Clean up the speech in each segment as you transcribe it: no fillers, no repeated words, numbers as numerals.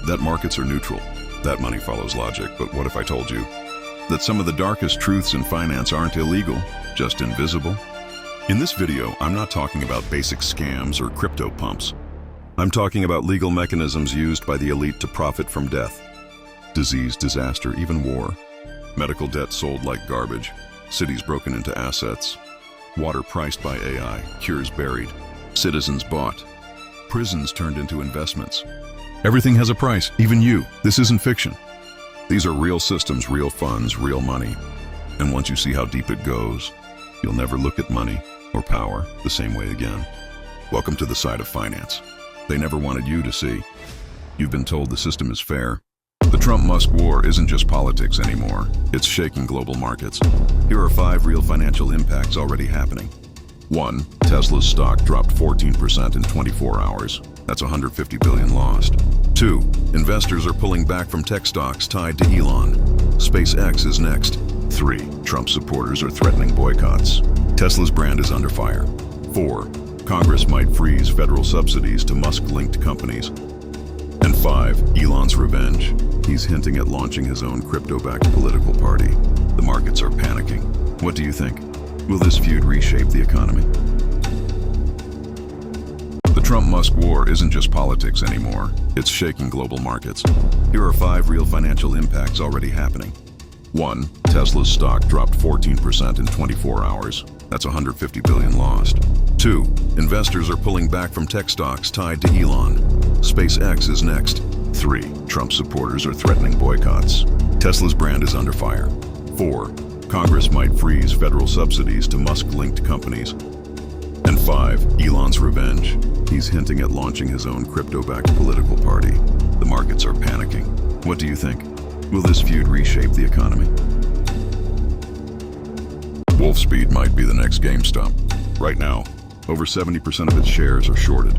that markets are neutral, that money follows logic. But what if I told you that some of the darkest truths in finance aren't illegal, just invisible? In this video, I'm not talking about basic scams or crypto pumps. I'm talking about legal mechanisms used by the elite to profit from death, disease, disaster, even war. Medical debt sold like garbage, cities broken into assets, water priced by AI, cures buried, citizens bought, prisons turned into investments. Everything has a price, even you. This isn't fiction. These are real systems, real funds, real money. And once you see how deep it goes, you'll never look at money or power the same way again. Welcome to the side of finance they never wanted you to see. You've been told the system is fair. The Trump-Musk war isn't just politics anymore. It's shaking global markets. Here are 5 real financial impacts already happening. 1. Tesla's stock dropped 14% in 24 hours. That's 150 billion lost. 2. Investors are pulling back from tech stocks tied to Elon. SpaceX is next. 3. Trump supporters are threatening boycotts. Tesla's brand is under fire. 4. Congress might freeze federal subsidies to Musk-linked companies. And 5. Elon's revenge. He's hinting at launching his own crypto-backed political party. The markets are panicking. What do you think? Will this feud reshape the economy? The Trump-Musk war isn't just politics anymore. It's shaking global markets. Here are 5 real financial impacts already happening. 1. Tesla's stock dropped 14% in 24 hours. That's 150 billion lost. 2. Investors are pulling back from tech stocks tied to Elon. SpaceX is next. 3. Trump supporters are threatening boycotts. Tesla's brand is under fire. 4. Congress might freeze federal subsidies to Musk-linked companies. And 5. Elon's revenge. He's hinting at launching his own crypto-backed political party. The markets are panicking. What do you think? Will this feud reshape the economy? Wolfspeed might be the next GameStop. Right now, over 70% of its shares are shorted.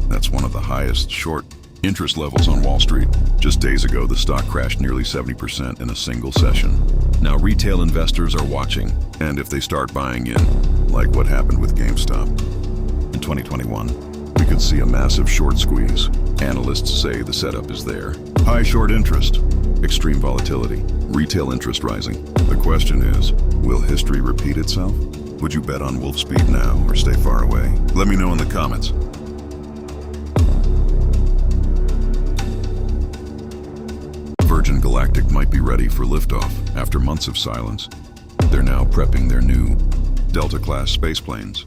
That's one of the highest short interest levels on Wall Street. Just days ago, the stock crashed nearly 70% in a single session. Now retail investors are watching, and if they start buying in, like what happened with GameStop in 2021, we could see a massive short squeeze. Analysts say the setup is there. High short interest, extreme volatility, retail interest rising. The question is, will history repeat itself? Would you bet on Wolfspeed now or stay far away? Let me know in the comments. Virgin Galactic might be ready for liftoff after months of silence. They're now prepping their new Delta-class spaceplanes,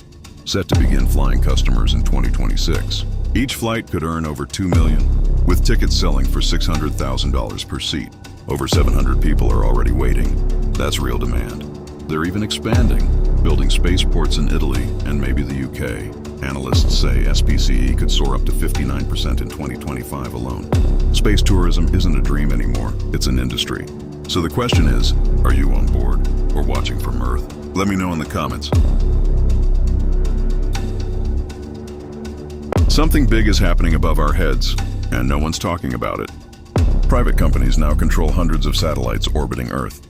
set to begin flying customers in 2026. Each flight could earn over $2 million, with tickets selling for $600,000 per seat. Over 700 people are already waiting. That's real demand. They're even expanding, building spaceports in Italy and maybe the UK. Analysts say SPCE could soar up to 59% in 2025 alone. Space tourism isn't a dream anymore, it's an industry. So the question is, are you on board or watching from Earth? Let me know in the comments. Something big is happening above our heads, and no one's talking about it. Private companies now control hundreds of satellites orbiting Earth.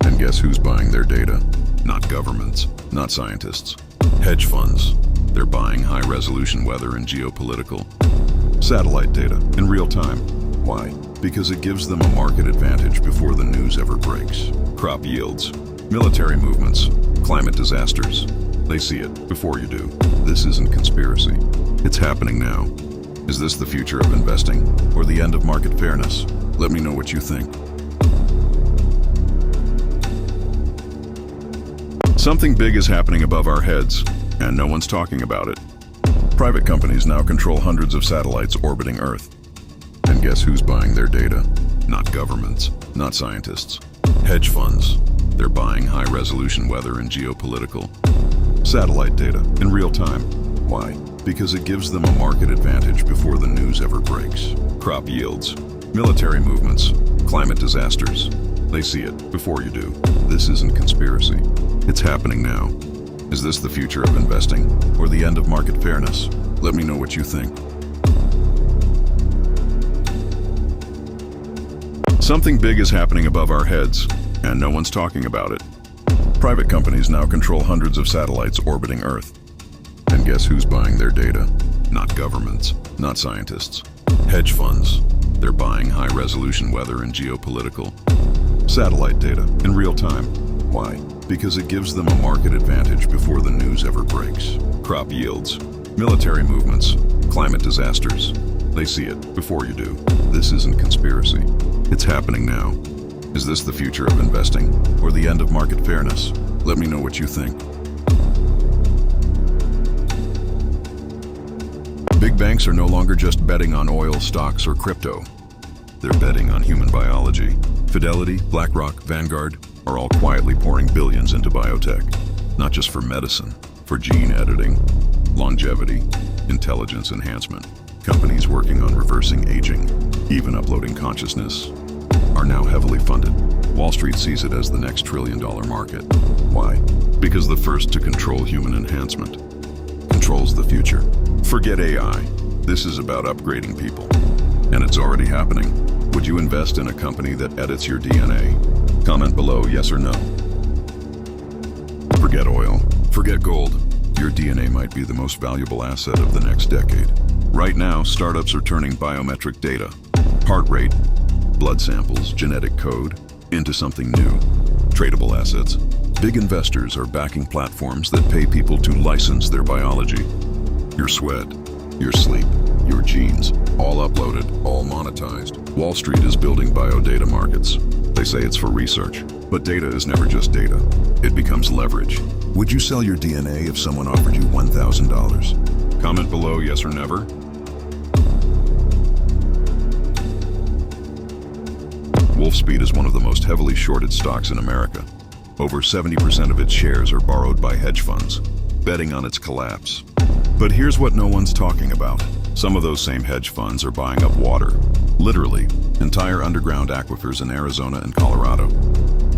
And guess who's buying their data? Not governments, not scientists. Hedge funds. They're buying high-resolution weather and geopolitical satellite data in real time. Why? Because it gives them a market advantage before the news ever breaks. Crop yields, military movements, climate disasters. They see it before you do. This isn't conspiracy. It's happening now. Is this the future of investing or the end of market fairness? Let me know what you think. Something big is happening above our heads, and no one's talking about it. Private companies now control hundreds of satellites orbiting Earth. And guess who's buying their data? Not governments, not scientists. Hedge funds. They're buying high-resolution weather and geopolitical satellite data in real time. Why? Because it gives them a market advantage before the news ever breaks. Crop yields, military movements, climate disasters. They see it before you do. This isn't conspiracy. It's happening now. Is this the future of investing or the end of market fairness? Let me know what you think. Something big is happening above our heads, and no one's talking about it. Private companies now control hundreds of satellites orbiting Earth. And guess who's buying their data? Not governments, not scientists. Hedge funds. They're buying high-resolution weather and geopolitical satellite data in real time. Why? Because it gives them a market advantage before the news ever breaks. Crop yields, military movements, climate disasters. They see it before you do. This isn't conspiracy. It's happening now. Is this the future of investing or the end of market fairness? Let me know what you think. Big banks are no longer just betting on oil, stocks, or crypto. They're betting on human biology. Fidelity, BlackRock, Vanguard are all quietly pouring billions into biotech. Not just for medicine, for gene editing, longevity, intelligence enhancement. Companies working on reversing aging, even uploading consciousness, are now heavily funded. Wall Street sees it as the next trillion-dollar market. Why? Because the first to control human enhancement controls the future. Forget AI. This is about upgrading people. And it's already happening. Would you invest in a company that edits your DNA? Comment below yes or no. Forget oil. Forget gold. Your DNA might be the most valuable asset of the next decade. Right now, startups are turning biometric data, heart rate, blood samples, genetic code, into something new. Tradable assets. Big investors are backing platforms that pay people to license their biology. Your sweat, your sleep, your genes, all uploaded, all monetized. Wall Street is building biodata markets. They say it's for research, but data is never just data. It becomes leverage. Would you sell your DNA if someone offered you $1,000? Comment below yes or never. Wolfspeed is one of the most heavily shorted stocks in America. Over 70% of its shares are borrowed by hedge funds, betting on its collapse. But here's what no one's talking about. Some of those same hedge funds are buying up water. Literally, entire underground aquifers in Arizona and Colorado.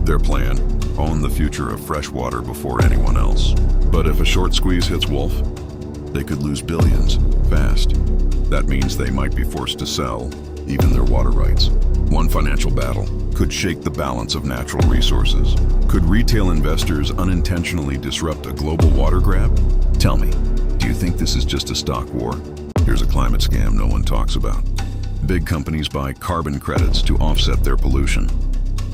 Their plan, own the future of fresh water before anyone else. But if a short squeeze hits Wolf, they could lose billions, fast. That means they might be forced to sell, even their water rights. One financial battle could shake the balance of natural resources. Could retail investors unintentionally disrupt a global water grab? Tell me, do you think this is just a stock war? Here's a climate scam no one talks about. Big companies buy carbon credits to offset their pollution.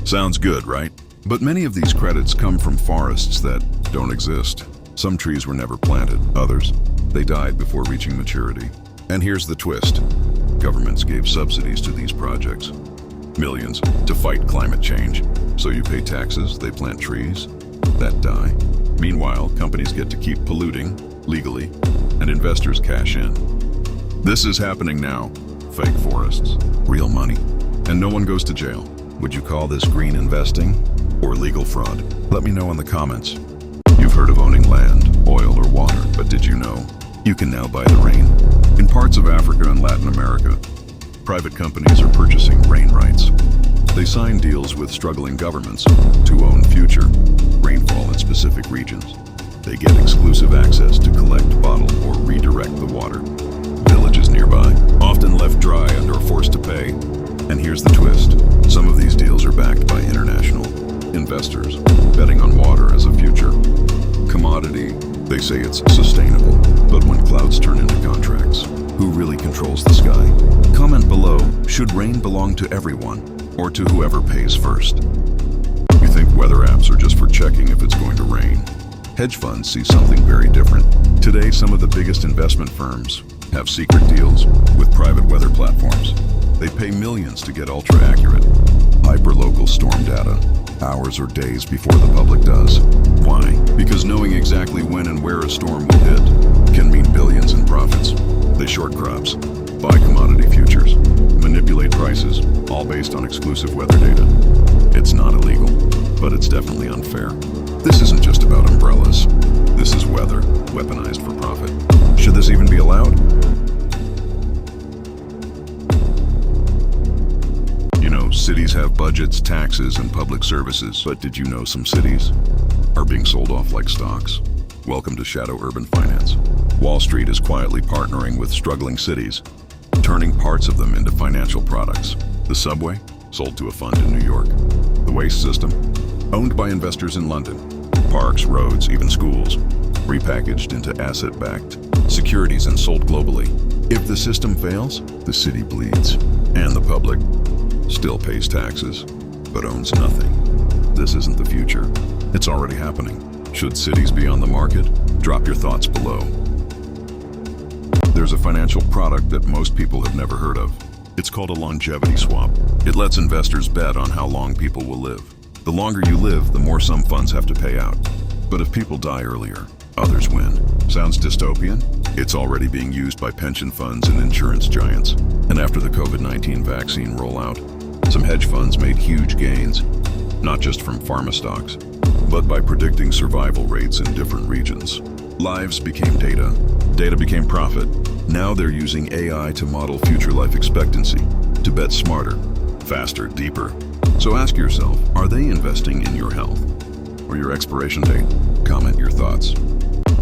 Sounds good, right? But many of these credits come from forests that don't exist. Some trees were never planted, others, they died before reaching maturity. And here's the twist. Governments gave subsidies to these projects. Millions to fight climate change. So you pay taxes, they plant trees that die. Meanwhile, companies get to keep polluting legally, and investors cash in. This is happening now. Fake forests, real money, and no one goes to jail. Would you call this green investing or legal fraud? Let me know in the comments. You've heard of owning land, oil, or water, but did you know you can now buy the rain? In parts of Africa and Latin America, private companies are purchasing rain rights. They sign deals with struggling governments to own future rainfall in specific regions. They get exclusive access to collect, bottle, or redirect the water. Villages nearby, often left dry and are forced to pay. And here's the twist. Some of these deals are backed by international investors, betting on water as a future commodity. They say it's sustainable, but when clouds turn into contracts, who really controls the sky? Comment below, should rain belong to everyone or to whoever pays first? You think weather apps are just for checking if it's going to rain? Hedge funds see something very different. Today, some of the biggest investment firms have secret deals with private weather platforms. They pay millions to get ultra-accurate, hyper-local storm data, hours or days before the public does. Why? Because knowing exactly when and where a storm will hit can mean billions in profits. They short crops, buy commodity futures, manipulate prices, all based on exclusive weather data. It's not illegal, but it's definitely unfair. This isn't just about umbrellas. This is weather, weaponized for profit. Should this even be allowed? You know, cities have budgets, taxes, and public services, but did you know some cities are being sold off like stocks? Welcome to Shadow Urban Finance. Wall Street is quietly partnering with struggling cities, turning parts of them into financial products. The subway, sold to a fund in New York. The waste system, owned by investors in London. Parks, roads, even schools, repackaged into asset-backed securities and sold globally. If the system fails, the city bleeds. And the public still pays taxes, but owns nothing. This isn't the future. It's already happening. Should cities be on the market? Drop your thoughts below. There's a financial product that most people have never heard of. It's called a longevity swap. It lets investors bet on how long people will live. The longer you live, the more some funds have to pay out. But if people die earlier, others win. Sounds dystopian? It's already being used by pension funds and insurance giants. And after the COVID-19 vaccine rollout, some hedge funds made huge gains, not just from pharma stocks, but by predicting survival rates in different regions. Lives became data. Data became profit. Now they're using AI to model future life expectancy, to bet smarter, faster, deeper. So ask yourself, are they investing in your health or your expiration date? Comment your thoughts.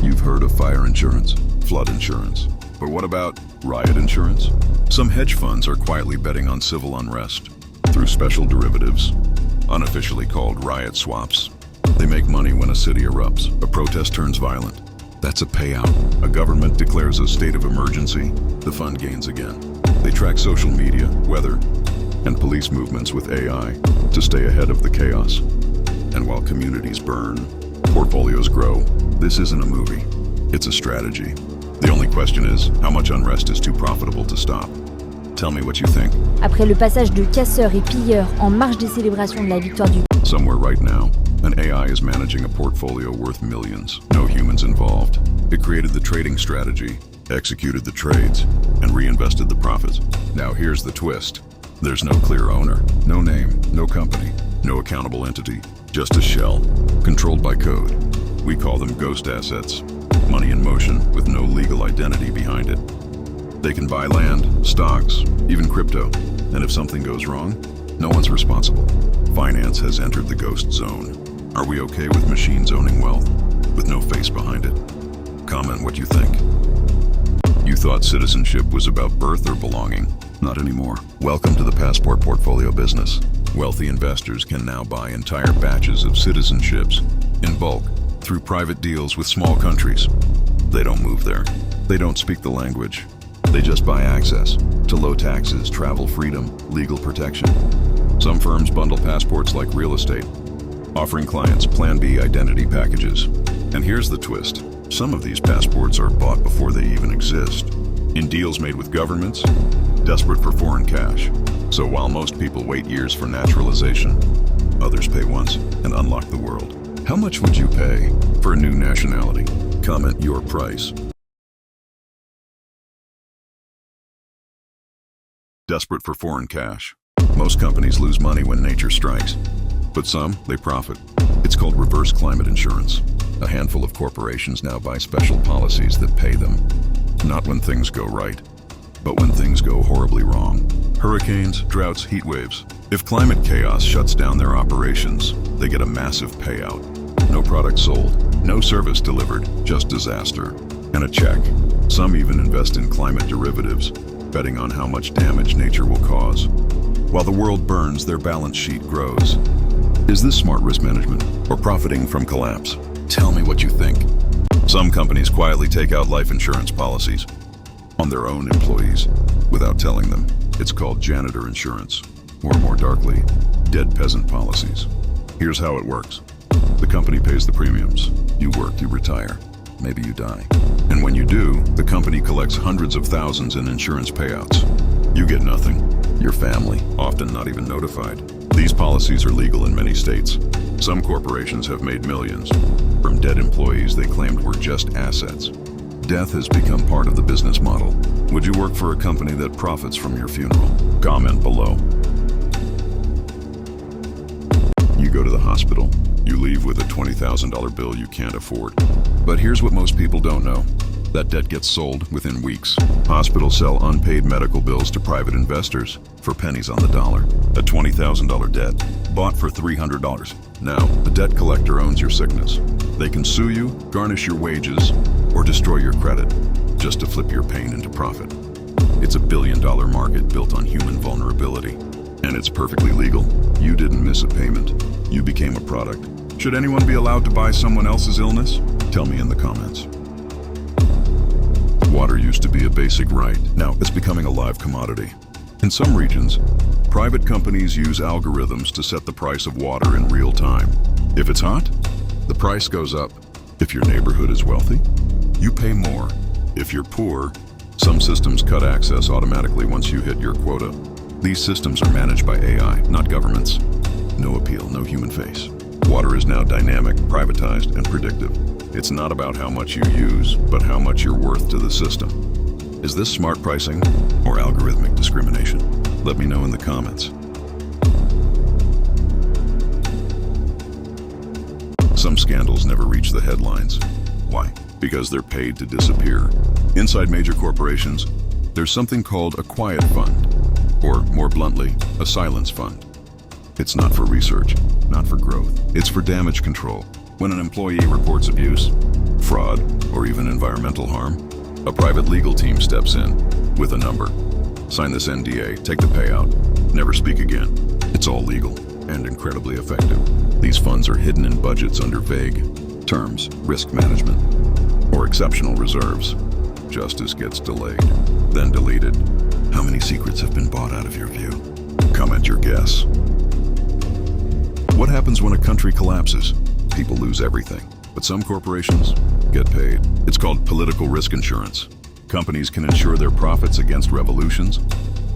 You've heard of fire insurance, flood insurance, but what about riot insurance? Some hedge funds are quietly betting on civil unrest through special derivatives, unofficially called riot swaps. They make money when a city erupts, a protest turns violent. That's a payout. A government declares a state of emergency, the fund gains again. They track social media, weather, and police movements with AI to stay ahead of the chaos. And while communities burn, portfolios grow. This isn't a movie, it's a strategy. The only question is, how much unrest is too profitable to stop? Tell me what you think. Après le passage de casseurs et pilleurs en marge des célébrations de la victoire du... Somewhere right now, an AI is managing a portfolio worth millions. No humans involved. It created the trading strategy, executed the trades, and reinvested the profits. Now here's the twist. There's no clear owner, no name, no company, no accountable entity, just a shell, controlled by code. We call them ghost assets. Money in motion with no legal identity behind it. They can buy land, stocks, even crypto. And if something goes wrong, no one's responsible. Finance has entered the ghost zone. Are we okay with machines owning wealth, with no face behind it? Comment what you think. You thought citizenship was about birth or belonging. Not anymore. Welcome to the passport portfolio business. Wealthy investors can now buy entire batches of citizenships in bulk through private deals with small countries. They don't move there. They don't speak the language. They just buy access to low taxes, travel freedom, legal protection. Some firms bundle passports like real estate, offering clients Plan B identity packages. And here's the twist. Some of these passports are bought before they even exist, in deals made with governments, desperate for foreign cash. So while most people wait years for naturalization, others pay once and unlock the world. How much would you pay for a new nationality? Comment your price. Desperate for foreign cash. Most companies lose money when nature strikes, but some, they profit. It's called reverse climate insurance. A handful of corporations now buy special policies that pay them, not when things go right, but when things go horribly wrong. Hurricanes, droughts, heat waves. If climate chaos shuts down their operations, they get a massive payout. No product sold, no service delivered, just disaster. And a check. Some even invest in climate derivatives, betting on how much damage nature will cause. While the world burns, their balance sheet grows. Is this smart risk management or profiting from collapse? Tell me what you think. Some companies quietly take out life insurance policies on their own employees without telling them. It's called janitor insurance, or more darkly, dead peasant policies. Here's how it works. The company pays the premiums. You work, you retire. Maybe you die. And when you do, the company collects hundreds of thousands in insurance payouts. You get nothing. Your family, often not even notified. These policies are legal in many states. Some corporations have made millions from dead employees they claimed were just assets. Death has become part of the business model. Would you work for a company that profits from your funeral? Comment below. You go to the hospital. You leave with a $20,000 bill you can't afford. But here's what most people don't know. That debt gets sold within weeks. Hospitals sell unpaid medical bills to private investors for pennies on the dollar. A $20,000 debt, bought for $300. Now, a debt collector owns your sickness. They can sue you, garnish your wages, or destroy your credit, just to flip your pain into profit. It's a billion-dollar market built on human vulnerability. And it's perfectly legal. You didn't miss a payment. You became a product. Should anyone be allowed to buy someone else's illness? Tell me in the comments. Water used to be a basic right. Now it's becoming a live commodity. In some regions, private companies use algorithms to set the price of water in real time. If it's hot, the price goes up. If your neighborhood is wealthy, you pay more. If you're poor, some systems cut access automatically once you hit your quota. These systems are managed by AI, not governments. No appeal, no human face. Water is now dynamic, privatized, and predictive. It's not about how much you use, but how much you're worth to the system. Is this smart pricing or algorithmic discrimination? Let me know in the comments. Some scandals never reach the headlines. Why? Because they're paid to disappear. Inside major corporations, there's something called a quiet fund, or more bluntly, a silence fund. It's not for research, not for growth. It's for damage control. When an employee reports abuse, fraud, or even environmental harm, a private legal team steps in with a number. Sign this NDA, take the payout, never speak again. It's all legal and incredibly effective. These funds are hidden in budgets under vague terms, risk management, or exceptional reserves. Justice gets delayed, then deleted. How many secrets have been bought out of your view? Comment your guess. What happens when a country collapses? People lose everything, but some corporations get paid. It's called political risk insurance. Companies can insure their profits against revolutions,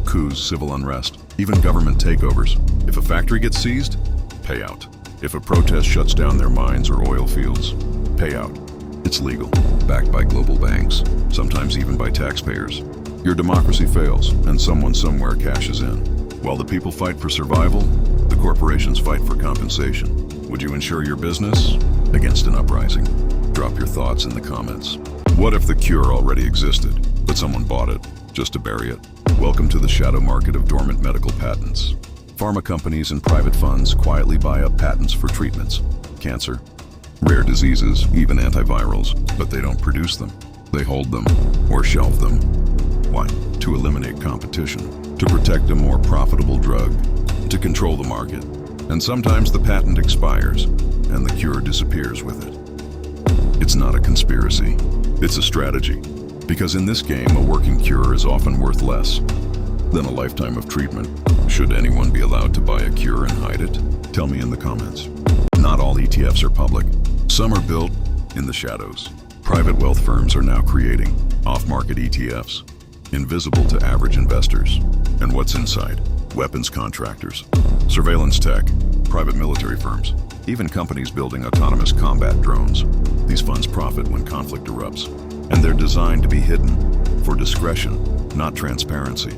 coups, civil unrest, even government takeovers. If a factory gets seized, payout. If a protest shuts down their mines or oil fields, payout. It's legal, backed by global banks, sometimes even by taxpayers. Your democracy fails, and someone somewhere cashes in. While the people fight for survival, the corporations fight for compensation. Would you insure your business against an uprising? Drop your thoughts in the comments. What if the cure already existed, but someone bought it just to bury it? Welcome to the shadow market of dormant medical patents. Pharma companies and private funds quietly buy up patents for treatments, cancer, rare diseases, even antivirals, but they don't produce them. They hold them or shelve them. Why? To eliminate competition, to protect a more profitable drug, to control the market. And sometimes the patent expires and the cure disappears with it. It's not a conspiracy, it's a strategy. Because in this game, a working cure is often worth less than a lifetime of treatment. Should anyone be allowed to buy a cure and hide it? Tell me in the comments. Not all ETFs are public. Some are built in the shadows. Private wealth firms are now creating off-market ETFs, invisible to average investors. And what's inside? Weapons contractors, surveillance tech, private military firms, even companies building autonomous combat drones. These funds profit when conflict erupts, and they're designed to be hidden for discretion, not transparency.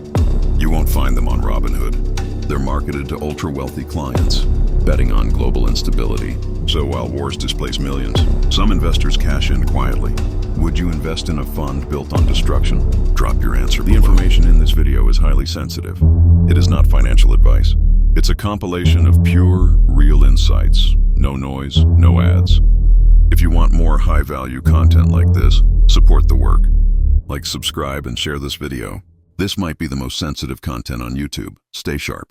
You won't find them on Robinhood. They're marketed to ultra-wealthy clients, betting on global instability. So while wars displace millions, some investors cash in quietly. Would you invest in a fund built on destruction? Drop your answer below. The information in this video is highly sensitive. It is not financial advice. It's a compilation of pure, real insights. No noise, no ads. If you want more high-value content like this, support the work. Like, subscribe, and share this video. This might be the most sensitive content on YouTube. Stay sharp.